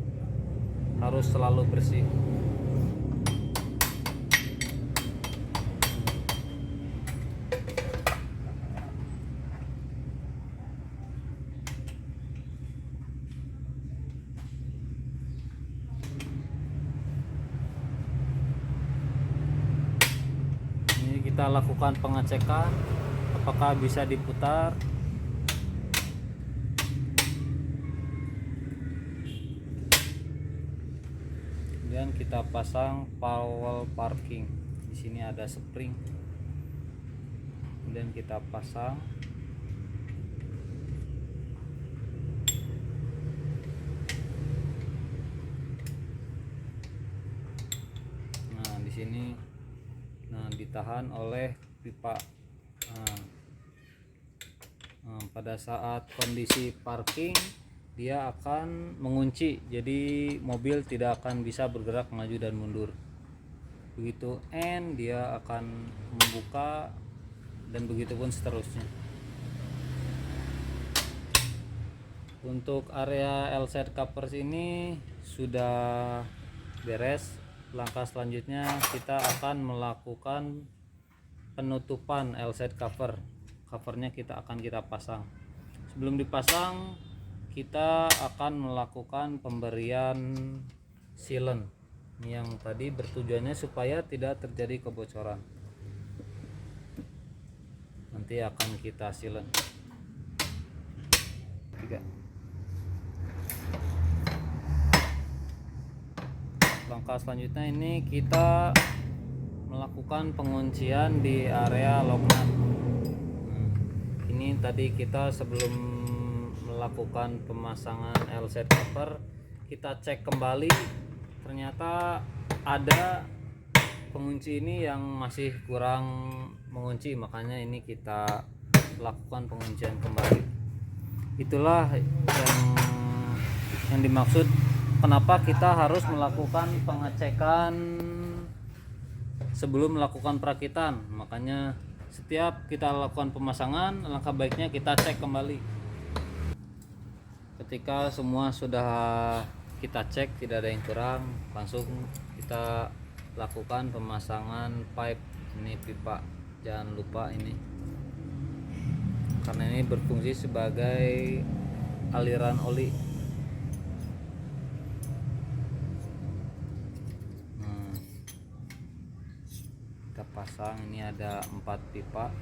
harus selalu bersih. Kita lakukan pengecekan apakah bisa diputar. Kemudian kita pasang pawal parking. Di sini ada spring. Kemudian kita pasang. ditahan oleh pipa. Pada saat kondisi parking dia akan mengunci, jadi mobil tidak akan bisa bergerak maju dan mundur. Begitu end dia akan membuka, dan begitupun seterusnya. Untuk area L-side covers ini sudah beres. Langkah selanjutnya kita akan melakukan penutupan L-side cover. Covernya kita akan pasang. Sebelum dipasang, kita akan melakukan pemberian sealant yang tadi bertujuannya supaya tidak terjadi kebocoran. Nanti akan kita sealant. 3. Langkah selanjutnya ini kita melakukan penguncian di area lock nut. Ini tadi kita sebelum melakukan pemasangan L-side cover, kita cek kembali, ternyata ada pengunci ini yang masih kurang mengunci, makanya ini kita lakukan penguncian kembali. Itulah yang dimaksud kenapa kita harus melakukan pengecekan sebelum melakukan perakitan. Makanya setiap kita lakukan pemasangan, langkah baiknya kita cek kembali. Ketika semua sudah kita cek tidak ada yang kurang, langsung kita lakukan pemasangan pipe. Ini pipa, jangan lupa ini, karena ini berfungsi sebagai aliran oli. Kita pasang, ini ada 4 pipa,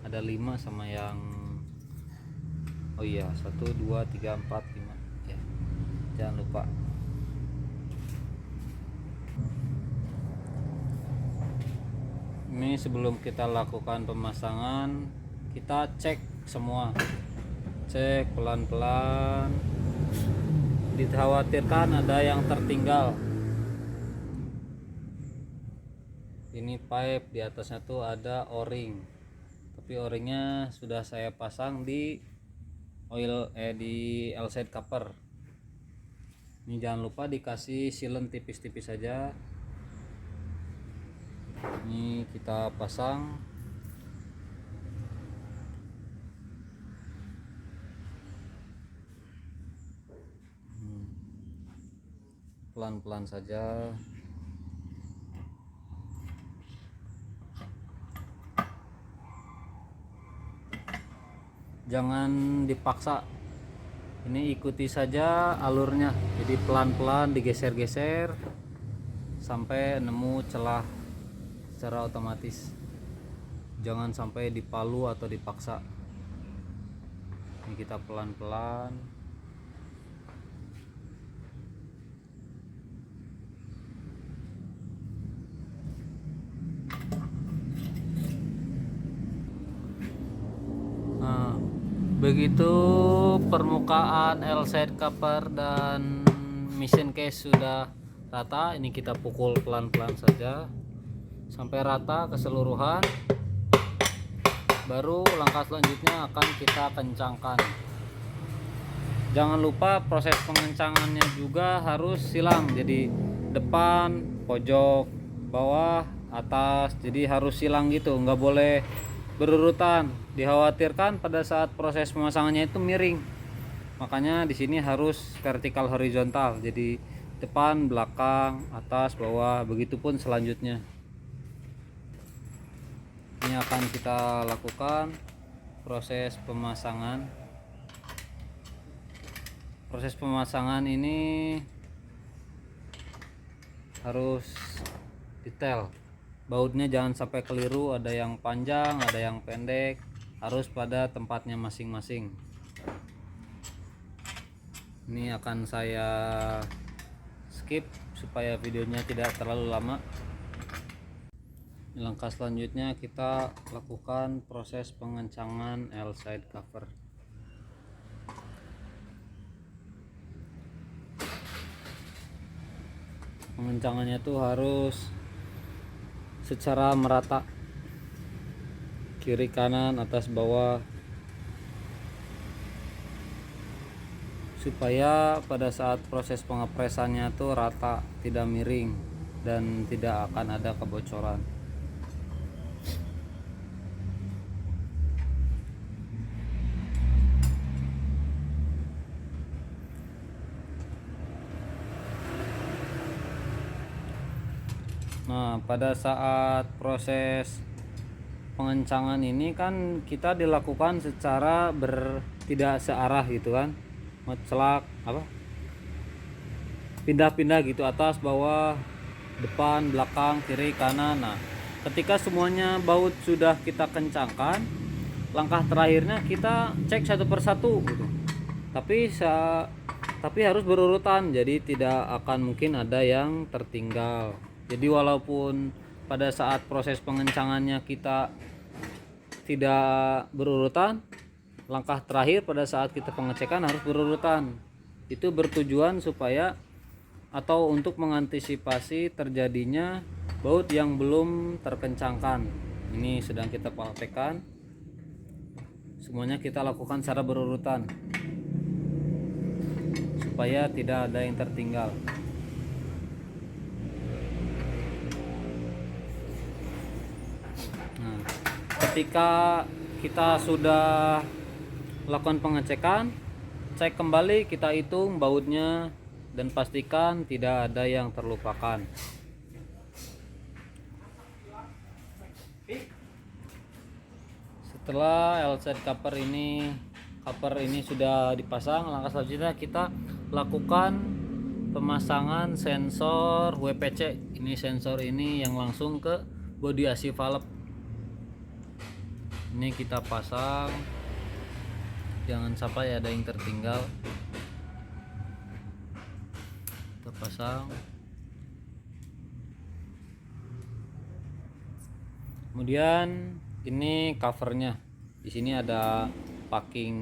ada 5 sama yang 1, 2, 3, 4, 5 ya, jangan lupa. Ini sebelum kita lakukan pemasangan, kita cek semua, cek pelan-pelan, dikhawatirkan ada yang tertinggal. Ini pipe, di atasnya tuh ada o-ring, tapi o-ringnya sudah saya pasang di di L-side cover. Ini jangan lupa dikasih sealant tipis-tipis saja. Ini kita pasang. Pelan-pelan saja. Jangan dipaksa, ini ikuti saja alurnya, jadi pelan-pelan digeser-geser sampai nemu celah secara otomatis. Jangan sampai dipalu atau dipaksa. Ini kita pelan-pelan. Begitu permukaan L-side cover dan mesin case sudah rata, ini kita pukul pelan-pelan saja sampai rata keseluruhan. Baru langkah selanjutnya akan kita kencangkan. Jangan lupa proses pengencangannya juga harus silang, jadi depan, pojok, bawah, atas, jadi harus silang gitu, nggak boleh berurutan. Dikhawatirkan pada saat proses pemasangannya itu miring, makanya di sini harus vertikal horizontal, jadi depan, belakang, atas, bawah, begitupun selanjutnya. Ini akan kita lakukan proses pemasangan. Proses pemasangan ini harus detail, bautnya jangan sampai keliru, ada yang panjang, ada yang pendek, harus pada tempatnya masing-masing. Ini akan saya skip supaya videonya tidak terlalu lama. Langkah selanjutnya kita lakukan proses pengencangan L-side cover. Pengencangannya tuh harus secara merata, kiri kanan atas bawah, supaya pada saat proses pengepresannya tuh rata, tidak miring dan tidak akan ada kebocoran. Nah, pada saat proses pengencangan ini kan kita dilakukan secara tidak searah gitu kan, celak apa, pindah-pindah gitu, atas bawah, depan belakang, kiri kanan. Nah, ketika semuanya baut sudah kita kencangkan, langkah terakhirnya kita cek satu persatu gitu. Tapi harus berurutan, jadi tidak akan mungkin ada yang tertinggal. Jadi walaupun pada saat proses pengencangannya kita tidak berurutan, langkah terakhir pada saat kita pengecekan harus berurutan. Itu bertujuan supaya atau untuk mengantisipasi terjadinya baut yang belum terkencangkan. Ini sedang kita praktekkan. Semuanya kita lakukan secara berurutan supaya tidak ada yang tertinggal. Nah, ketika kita sudah lakukan pengecekan, cek kembali, kita hitung bautnya dan pastikan tidak ada yang terlupakan. Setelah LCD cover ini sudah dipasang, langkah selanjutnya kita lakukan pemasangan sensor WPC. Ini sensor ini yang langsung ke bodi AC valve. Ini kita pasang, jangan sampai ada yang tertinggal. Kita pasang. Kemudian ini covernya. Di sini ada packing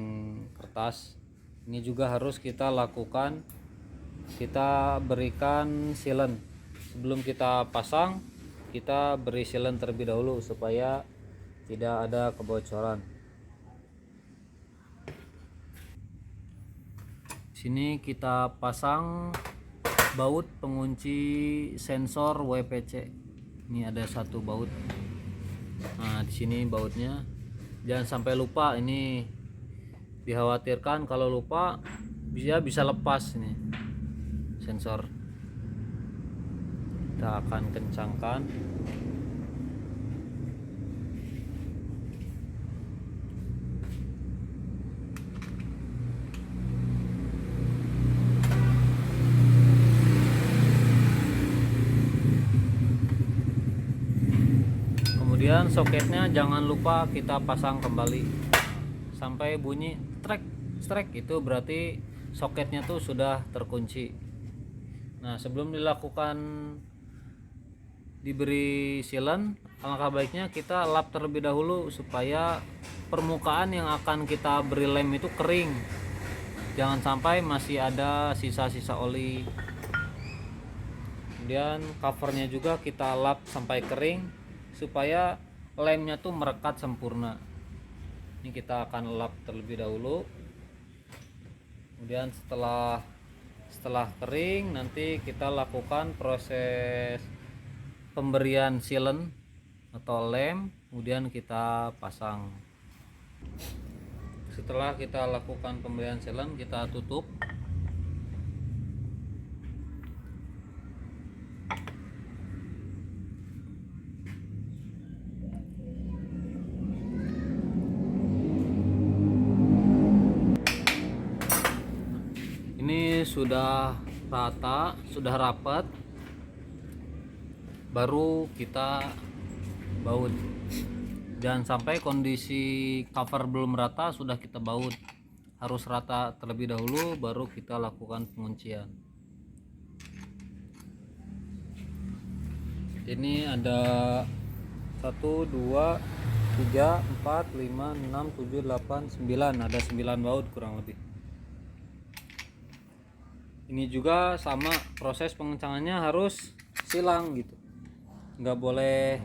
kertas. Ini juga harus kita lakukan. Kita berikan sealant. Sebelum kita pasang, kita beri sealant terlebih dahulu supaya tidak ada kebocoran. Sini kita pasang baut pengunci sensor WPC. Ini ada satu baut. Nah, di sini bautnya. Jangan sampai lupa, ini dikhawatirkan kalau lupa bisa lepas ini sensor. Kita akan kencangkan. Kemudian soketnya jangan lupa kita pasang kembali sampai bunyi strek, itu berarti soketnya tuh sudah terkunci. Nah, sebelum diberi sealant, alangkah baiknya kita lap terlebih dahulu supaya permukaan yang akan kita beri lem itu kering. Jangan sampai masih ada sisa-sisa oli. Kemudian covernya juga kita lap sampai kering supaya lemnya tuh merekat sempurna. Ini kita akan lap terlebih dahulu. Kemudian setelah kering, nanti kita lakukan proses pemberian sealant atau lem, kemudian kita pasang. Setelah kita lakukan pemberian sealant, kita tutup. Ini sudah rata, sudah rapat, baru kita baut. Jangan sampai kondisi cover belum rata sudah kita baut. Harus rata terlebih dahulu baru kita lakukan penguncian. Ini ada 1 2 3 4 5 6 7 8 9, ada 9 baut kurang lebih. Ini juga sama, proses pengencangannya harus silang gitu, nggak boleh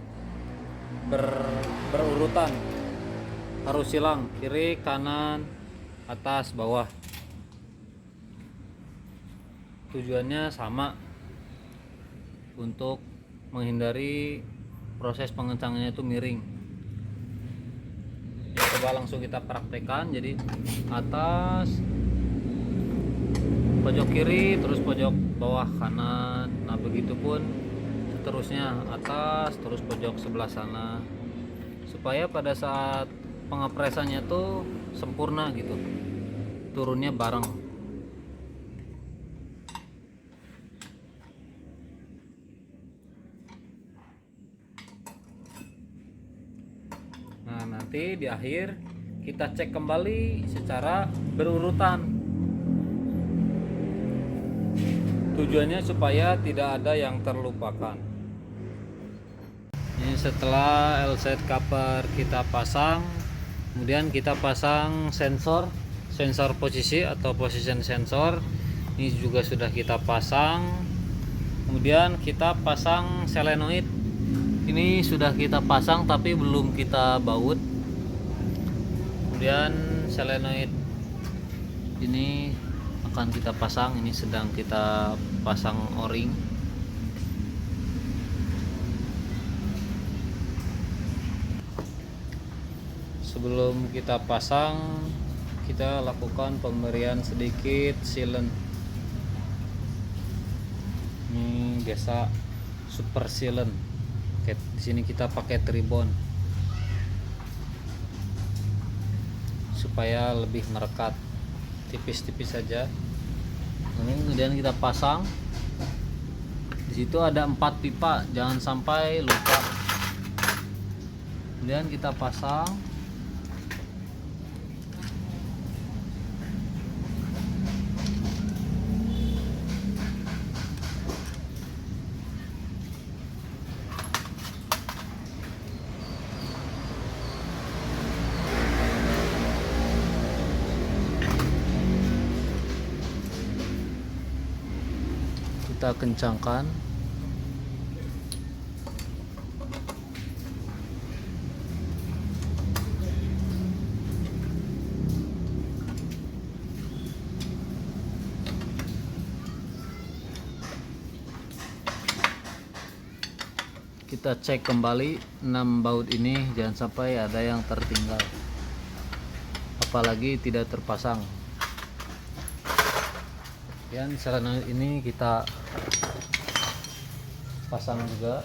berurutan, harus silang kiri kanan atas bawah. Tujuannya sama, untuk menghindari proses pengencangannya itu miring. Ya, coba langsung kita praktekkan. Jadi atas, pojok kiri, terus pojok bawah kanan. Nah begitupun seterusnya, atas terus pojok sebelah sana, supaya pada saat pengepresannya tuh sempurna gitu, turunnya bareng. Nah nanti di akhir kita cek kembali secara berurutan. Tujuannya supaya tidak ada yang terlupakan. Ini setelah L-set cover kita pasang, kemudian kita pasang sensor posisi atau position sensor. Ini juga sudah kita pasang. Kemudian kita pasang solenoid. Ini sudah kita pasang tapi belum kita baut. Kemudian solenoid ini akan kita pasang. Ini sedang kita pasang o-ring. Sebelum kita pasang, kita lakukan pemberian sedikit sealant. Ini biasa super sealant. Di sini kita pakai tribon supaya lebih merekat, tipis-tipis saja. Kemudian kita pasang. Di situ ada 4 pipa, jangan sampai lupa. Kemudian kita pasang. Kita kencangkan. Kita cek kembali 6 baut ini, jangan sampai ada yang tertinggal, apalagi tidak terpasang. Dan solenoid ini kita pasang juga.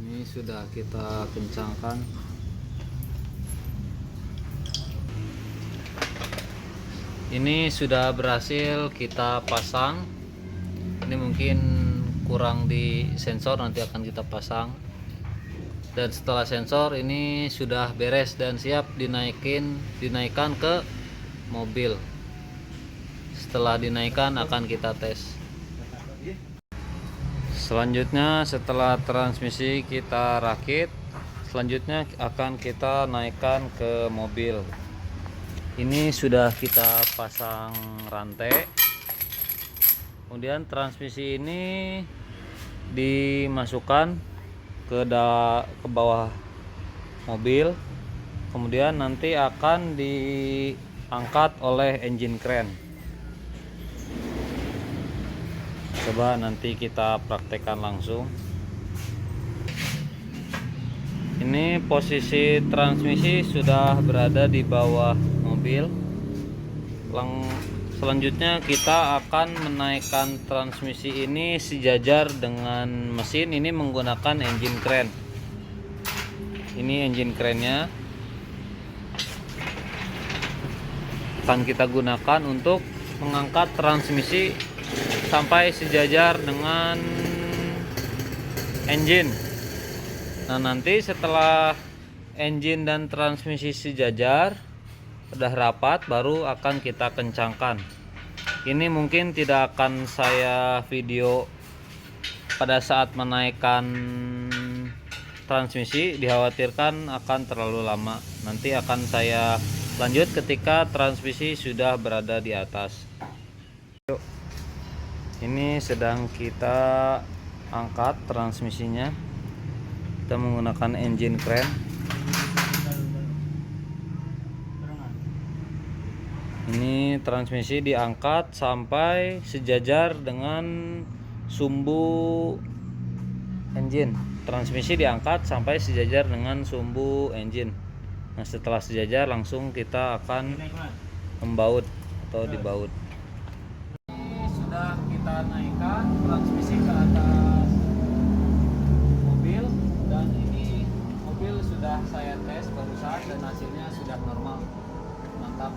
Ini sudah kita kencangkan. Ini sudah berhasil kita pasang. Ini mungkin kurang di sensor, nanti akan kita pasang. Dan setelah sensor ini sudah beres dan siap dinaikkan ke mobil. Setelah dinaikkan akan kita tes. Selanjutnya setelah transmisi kita rakit, selanjutnya akan kita naikkan ke mobil. Ini sudah kita pasang rantai. Kemudian transmisi ini dimasukkan ke bawah mobil. Kemudian nanti akan diangkat oleh engine crane. Coba nanti kita praktekkan langsung. Ini posisi transmisi sudah berada di bawah mobil. Selanjutnya kita akan menaikkan transmisi ini sejajar dengan mesin. Ini menggunakan engine crane. Ini engine crane-nya akan kita gunakan untuk mengangkat transmisi sampai sejajar dengan engine. Nah nanti setelah engine dan transmisi sejajar, udah rapat, baru akan kita kencangkan. Ini mungkin tidak akan saya video pada saat menaikkan transmisi, dikhawatirkan akan terlalu lama. Nanti akan saya lanjut ketika transmisi sudah berada di atas. Yuk. Ini sedang kita angkat transmisinya. Kita menggunakan engine crane. Ini transmisi diangkat sampai sejajar dengan sumbu engine. Transmisi diangkat sampai sejajar dengan sumbu engine. Nah, setelah sejajar langsung kita akan membaut atau dibaut. Ini sudah kita naikkan transmisi ke atas mobil, dan ini mobil sudah saya tes barusan dan hasilnya sudah normal. Mantap.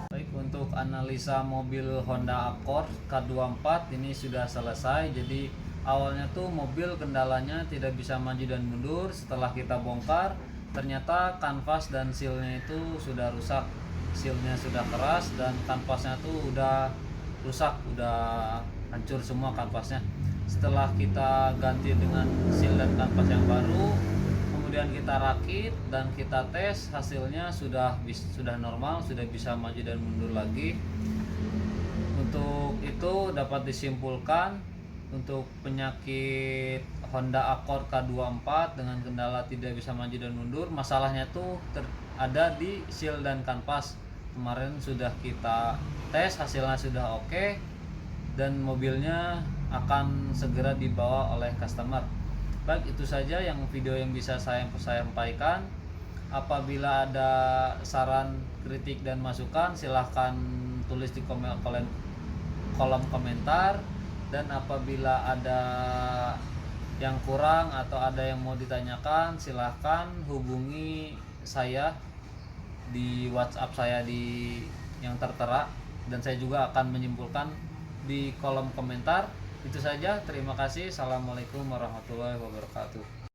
Baik, untuk analisa mobil Honda Accord K24 ini sudah selesai. Jadi awalnya tuh mobil kendalanya tidak bisa maju dan mundur. Setelah kita bongkar, ternyata kanvas dan sealnya itu sudah rusak. Sealnya sudah keras dan kanvasnya tuh udah rusak, udah hancur semua kanvasnya. Setelah kita ganti dengan seal dan kanvas yang baru, kemudian kita rakit dan kita tes, hasilnya sudah normal, sudah bisa maju dan mundur lagi. Untuk itu dapat disimpulkan untuk penyakit Honda Accord K24 dengan kendala tidak bisa maju dan mundur, masalahnya tuh ada di seal dan kanvas. Kemarin sudah kita tes, hasilnya sudah oke, dan mobilnya akan segera dibawa oleh customer. Baik, itu saja yang video yang bisa saya sampaikan. Apabila ada saran, kritik dan masukan, silahkan tulis di kolom komentar. Dan apabila ada yang kurang atau ada yang mau ditanyakan, silahkan hubungi saya di WhatsApp saya yang tertera, dan saya juga akan menyimpulkan di kolom komentar. Itu saja, terima kasih. Assalamualaikum warahmatullahi wabarakatuh.